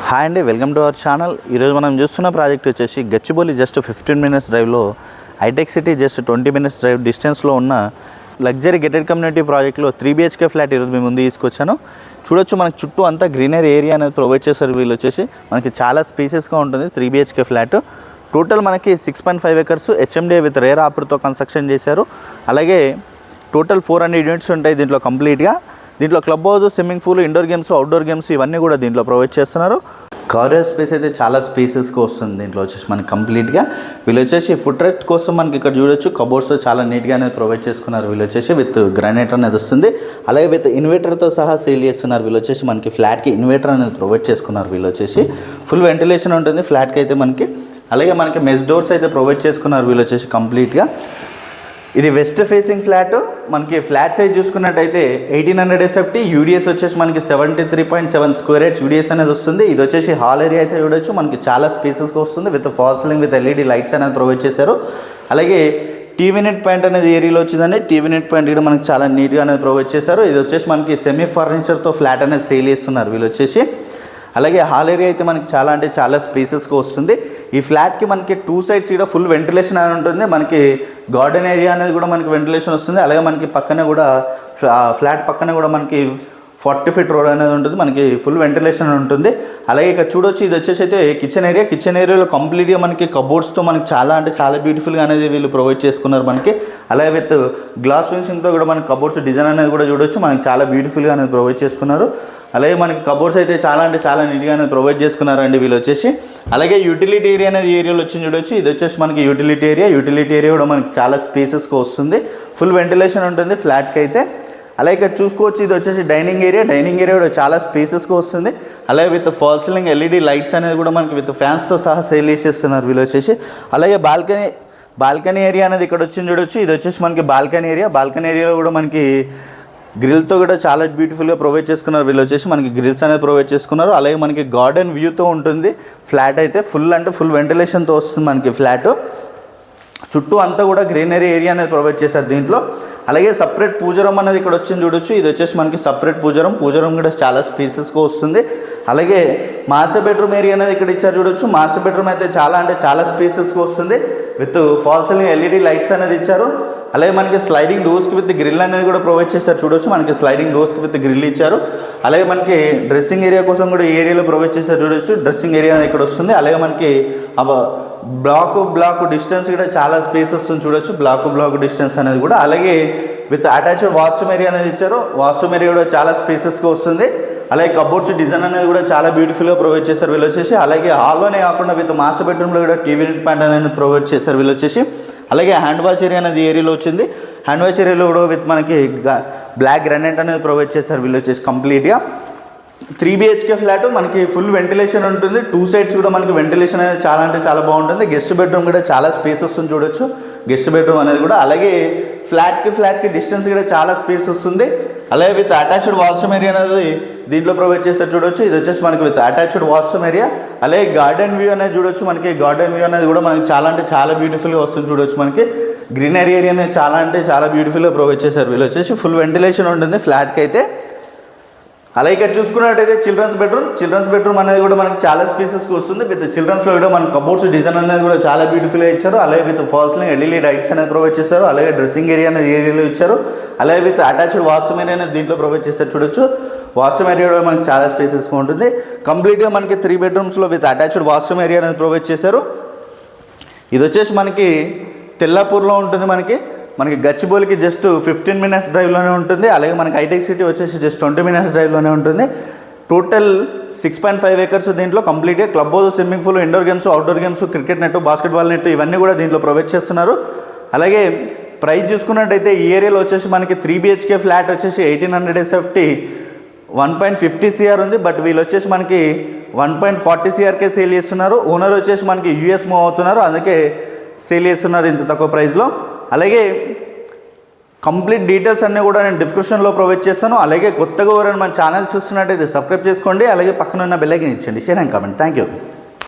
Hi అండి, welcome to our channel. ఈరోజు మనం చూస్తున్న ప్రాజెక్ట్ వచ్చేసి గచ్చిబౌలి జస్ట్ 15 minutes డ్రైవ్లో, hitech city just 20 minutes drive డిస్టెన్స్లో ఉన్న లగ్జరీ గెటెడ్ కమ్యూనిటీ ప్రాజెక్ట్లో 3 BHK ఫ్లాట్ ఈరోజు మేము ముందు తీసుకొచ్చాను. చూడొచ్చు, మనకి చుట్టూ అంతా గ్రీనరీ ఏరియా అనేది ప్రొవైడ్ చేస్తారు. వీళ్ళు వచ్చేసి మనకి చాలా స్పేసెస్గా ఉంటుంది. 3 BHK ఫ్లాట్ టోటల్ మనకి 6.5 acres HMDA విత్ రేర్ ఆపర్తో కన్స్ట్రక్షన్ చేశారు. అలాగే టోటల్ 400 యూనిట్స్ ఉంటాయి దీంట్లో కంప్లీట్గా. దీంట్లో club house, swimming pool, indoor games, outdoor games ఇవన్నీ కూడా దీంట్లో ప్రొవైడ్ చేస్తున్నారు. కవరేజ్ స్పేస్ అయితే చాలా స్పేసెస్గా వస్తుంది దీంట్లో వచ్చేసి మనకి కంప్లీట్గా. వీళ్ళు వచ్చేసి ఫుడ్ ట్రక్ కోసం మనకి ఇక్కడ చూడొచ్చు కబోర్డ్స్ చాలా నీట్గా అనేది ప్రొవైడ్ చేసుకున్నారు. వీళ్ళు వచ్చేసి విత్ గ్రానైట్ అనేది వస్తుంది. అలాగే విత్ ఇన్వర్టర్తో సహా సేల్ చేస్తున్నారు. వీళ్ళు వచ్చేసి మనకి ఫ్లాట్కి ఇన్వర్టర్ అనేది ప్రొవైడ్ చేసుకున్నారు. వీళ్ళు వచ్చేసి ఫుల్ వెంటిలేషన్ ఉంటుంది ఫ్లాట్కి అయితే మనకి. అలాగే మనకి మెస్ డోర్స్ అయితే ప్రొవైడ్ చేసుకున్నారు వీళ్ళు వచ్చేసి కంప్లీట్గా. ఇది వెస్ట్ ఫేసింగ్ ఫ్లాట్. మనకి ఫ్లాట్ సైజ్ చూసుకున్నట్టయితే 1800 SFT, యూడిఎస్ వచ్చేసి మనకి 73.7 square yards యూడిఎస్ అనేది వస్తుంది. ఇది వచ్చేసి హాల్ ఏరియా అయితే చూడొచ్చు, మనకి చాలా స్పేసెస్గా వస్తుంది. With fall ceiling with LED lights అనేది ప్రొవైడ్ చేశారు. అలాగే టీవీ నెట్ పాయింట్ అనేది ఏరియాలో వచ్చిందండి. టీవీ నెట్ పాయింట్ కూడా మనకి చాలా నీట్గా అనేది ప్రొవైడ్ చేశారు. ఇది వచ్చేసి మనకి సెమీ ఫర్నిచర్తో ఫ్లాట్ అనేది సేల్ చేస్తున్నారు వీళ్ళు వచ్చేసి. అలాగే హాల్ ఏరియా అయితే మనకి చాలా అంటే చాలా స్పేసెస్గా వస్తుంది. ఈ ఫ్లాట్కి మనకి 2 sides కూడా ఫుల్ వెంటిలేషన్ అనేది ఉంటుంది. మనకి గార్డెన్ ఏరియా అనేది కూడా మనకి వెంటిలేషన్ వస్తుంది. అలాగే మనకి పక్కనే కూడా ఫ్లాట్ పక్కనే కూడా మనకి 40 feet రోడ్ అనేది ఉంటుంది. మనకి ఫుల్ వెంటిలేషన్ ఉంటుంది. అలాగే ఇక్కడ చూడొచ్చు, ఇది వచ్చేసి అయితే కిచెన్ ఏరియా. కిచెన్ ఏరియాలో కంప్లీట్గా మనకి కబోర్డ్స్తో మనకి చాలా అంటే చాలా బ్యూటిఫుల్గా అనేది వీళ్ళు ప్రొవైడ్ చేసుకున్నారు మనకి. అలాగే విత్ గ్లాస్ ఫినిషింగ్తో కూడా మనకి కబోర్డ్స్ డిజైన్ అనేది కూడా చూడొచ్చు, మనకి చాలా బ్యూటిఫుల్గా అనేది ప్రొవైడ్ చేసుకున్నారు. అలాగే మనకి కబోర్డ్స్ అయితే చాలా అంటే చాలా నీట్గా అనేది ప్రొవైడ్ చేసుకున్నారండి వీళ్ళు వచ్చేసి. అలాగే యూటిలిటీ ఏరియా అనేది ఏరియాలో వచ్చింది చూడొచ్చు. ఇది వచ్చేసి మనకి యూటిలిటీ ఏరియా. యూటిలిటీ ఏరియా కూడా మనకి చాలా స్పేసెస్గా వస్తుంది. ఫుల్ వెంటిలేషన్ ఉంటుంది ఫ్లాట్కి అయితే. అలాగే ఇక్కడ చూసుకోవచ్చు, ఇది వచ్చేసి డైనింగ్ ఏరియా. డైనింగ్ ఏరియా కూడా చాలా స్పేసెస్గా వస్తుంది. అలాగే with fall ceiling LED lights అనేది కూడా మనకి విత్ ఫ్యాన్స్తో సహా సేల్ చేసేస్తున్నారు వీళ్ళు వచ్చేసి. అలాగే బాల్కనీ ఏరియా అనేది ఇక్కడ వచ్చింది చూడొచ్చు. ఇది వచ్చేసి మనకి బాల్కనీ ఏరియా. బాల్కనీ ఏరియాలో కూడా మనకి గ్రిల్తో కూడా చాలా బ్యూటిఫుల్గా ప్రొవైడ్ చేసుకున్నారు వీళ్ళు వచ్చేసి. మనకి గ్రిల్స్ అనేది ప్రొవైడ్ చేసుకున్నారు. అలాగే మనకి గార్డెన్ వ్యూతో ఉంటుంది ఫ్లాట్ అయితే. ఫుల్ అంటే ఫుల్ వెంటిలేషన్తో వస్తుంది మనకి ఫ్లాట్. చుట్టూ అంతా కూడా గ్రీనరీ ఏరియా అనేది ప్రొవైడ్ చేశారు దీంట్లో. అలాగే సపరేట్ పూజరం అనేది ఇక్కడ వచ్చింది చూడొచ్చు. ఇది వచ్చేసి మనకి సపరేట్ పూజరం కూడా చాలా స్పేసెస్గా వస్తుంది. అలాగే మాస్టర్ బెడ్రూమ్ ఏరియా అనేది ఇక్కడ ఇచ్చారు చూడొచ్చు. మాస్టర్ బెడ్రూమ్ అయితే చాలా అంటే చాలా స్పేసెస్గా వస్తుంది. With fall ceiling LED lights అనేది ఇచ్చారు. అలాగే మనకి స్లైడింగ్ డోర్స్కి విత్ గ్రిల్ అనేది కూడా ప్రొవైడ్ చేస్తారు చూడొచ్చు. మనకి స్లైడింగ్ డోర్స్కి విత్ గ్రిల్ ఇచ్చారు. అలాగే మనకి డ్రెస్సింగ్ ఏరియా కోసం కూడా ఈ ఏరియాలో ప్రొవైడ్ చేస్తారు చూడొచ్చు. డ్రెస్సింగ్ ఏరియా అనేది ఇక్కడ వస్తుంది. అలాగే మనకి బ్లాక్ డిస్టెన్స్ కూడా చాలా స్పేస్ వస్తుంది చూడొచ్చు. బ్లాక్ డిస్టెన్స్ అనేది కూడా. అలాగే విత్ అటాచ్డ్ వాష్రూమ్ ఏరియా అనేది ఇచ్చారు. వాష్రూమ్ ఏరియా కూడా చాలా స్పేసెస్గా వస్తుంది. అలాగే కబోర్డ్స్ డిజైన్ అనేది కూడా చాలా బ్యూటిఫుల్గా ప్రొవైడ్ చేశారు వీళ్ళు వచ్చేసి. అలాగే హాల్లోనే కాకుండా విత్ మాస్టర్ బెడ్రూమ్లో కూడా టీవీ నెట్ పాయింట్ అనేది ప్రొవైడ్ చేశారు వీళ్ళు వచ్చేసి. అలాగే హ్యాండ్ వాష్ ఏరియా అనేది ఏరియాలో వచ్చింది. హ్యాండ్ వాష్ ఏరియాలో కూడా విత్ మనకి బ్లాక్ గ్రానైట్ అనేది ప్రొవైడ్ చేశారు వీళ్ళు వచ్చేసి కంప్లీట్గా. 3 BHK ఫ్లాట్ మనకి ఫుల్ వెంటిలేషన్ ఉంటుంది. 2 sides కూడా మనకి వెంటిలేషన్ అనేది చాలా అంటే చాలా బాగుంటుంది. గెస్ట్ బెడ్రూమ్ కూడా చాలా స్పేస్ వస్తుంది చూడొచ్చు. గెస్ట్ బెడ్రూమ్ అనేది కూడా. అలాగే ఫ్లాట్కి డిస్టెన్స్ కూడా చాలా స్పేస్ వస్తుంది. అలాగే విత్ అటాచ్డ్ వాష్రూమ్ ఏరియా అనేది దీంట్లో ప్రొవైడ్ చేస్తారు చూడొచ్చు. ఇది వచ్చేసి మనకి విత్ అటాచ్డ్ వాష్రూమ్ ఏరియా. అలాగే గార్డెన్ వ్యూ అనేది చూడొచ్చు. మనకి గార్డెన్ వ్యూ అనేది కూడా మనకి చాలా అంటే చాలా బ్యూటిఫుల్గా వస్తుంది చూడొచ్చు. మనకి గ్రీనరీ ఏరియా అనేది చాలా అంటే చాలా బ్యూటిఫుల్గా ప్రొవైడ్ చేశారు వీళ్ళు వచ్చేసి. ఫుల్ వెంటిలేషన్ ఉంటుంది ఫ్లాట్కి అయితే. అలాగే ఇక్కడ చూసుకున్నట్టయితే చిల్డ్రన్స్ బెడ్రూమ్ అనేది కూడా మనకి చాలా స్పేసెస్కి వస్తుంది. విత్ చిల్డ్రన్స్లో కూడా మనకి కబోర్డ్స్ డిజైన్ అనేది కూడా చాలా బ్యూటిఫుల్గా ఇచ్చారు. అలాగే with fall ceiling LED lights అనేది ప్రొవైడ్ చేశారు. అలాగే డ్రెస్సింగ్ ఏరియా అనేది ఏరియాలో ఇచ్చారు. అలాగే విత్ అటాచ్డ్ వాష్రూమ్ ఏరియా అనేది దీంట్లో ప్రొవైడ్ చేస్తారు చూడొచ్చు. వాష్రూమ్ ఏరియా కూడా మనకి చాలా స్పేసెస్గా ఉంటుంది. కంప్లీట్గా మనకి 3 bedrooms with attached washroom area అనేది ప్రొవైడ్ చేశారు. ఇది వచ్చేసి మనకి తెల్లాపూర్లో ఉంటుంది. మనకి గచ్చిబౌలికి జస్ట్ 15 minutes డ్రైవ్లోనే ఉంటుంది. అలాగే మనకి హైటెక్ సిటీ వచ్చేసి జస్ట్ 20 minutes డ్రైవ్లోనే ఉంటుంది. టోటల్ 6.5 acres దీంట్లో కంప్లీట్గా club house, swimming pool, indoor games, outdoor games, cricket net, basketball net ఇవన్నీ కూడా దీంట్లో ప్రొవైడ్ చేస్తున్నారు. అలాగే ప్రైస్ చూసుకున్నట్టయితే ఈ ఏరియాలో వచ్చేసి మనకి 3 BHK ఫ్లాట్ వచ్చేసి 1800 SFT 1.50 CR ఉంది. బట్ వీళ్ళు వచ్చేసి మనకి 1.40 CRకే సేల్ చేస్తున్నారు. ఓనర్ వచ్చేసి మనకి US మూవ్ అవుతున్నారు, అందుకే సేల్ చేస్తున్నారు ఇంత తక్కువ ప్రైస్లో. అలాగే కంప్లీట్ డీటెయిల్స్ అన్నీ కూడా నేను డిస్క్రిప్షన్లో ప్రొవైడ్ చేస్తాను. అలాగే కొత్తగా ఎవరైనా మన ఛానల్ చూస్తున్నట్టయితే సబ్స్క్రైబ్ చేసుకోండి. అలాగే పక్కన ఉన్న బెల్ ఐకాన్ ఇచ్చండి. Share and comment. Thank you.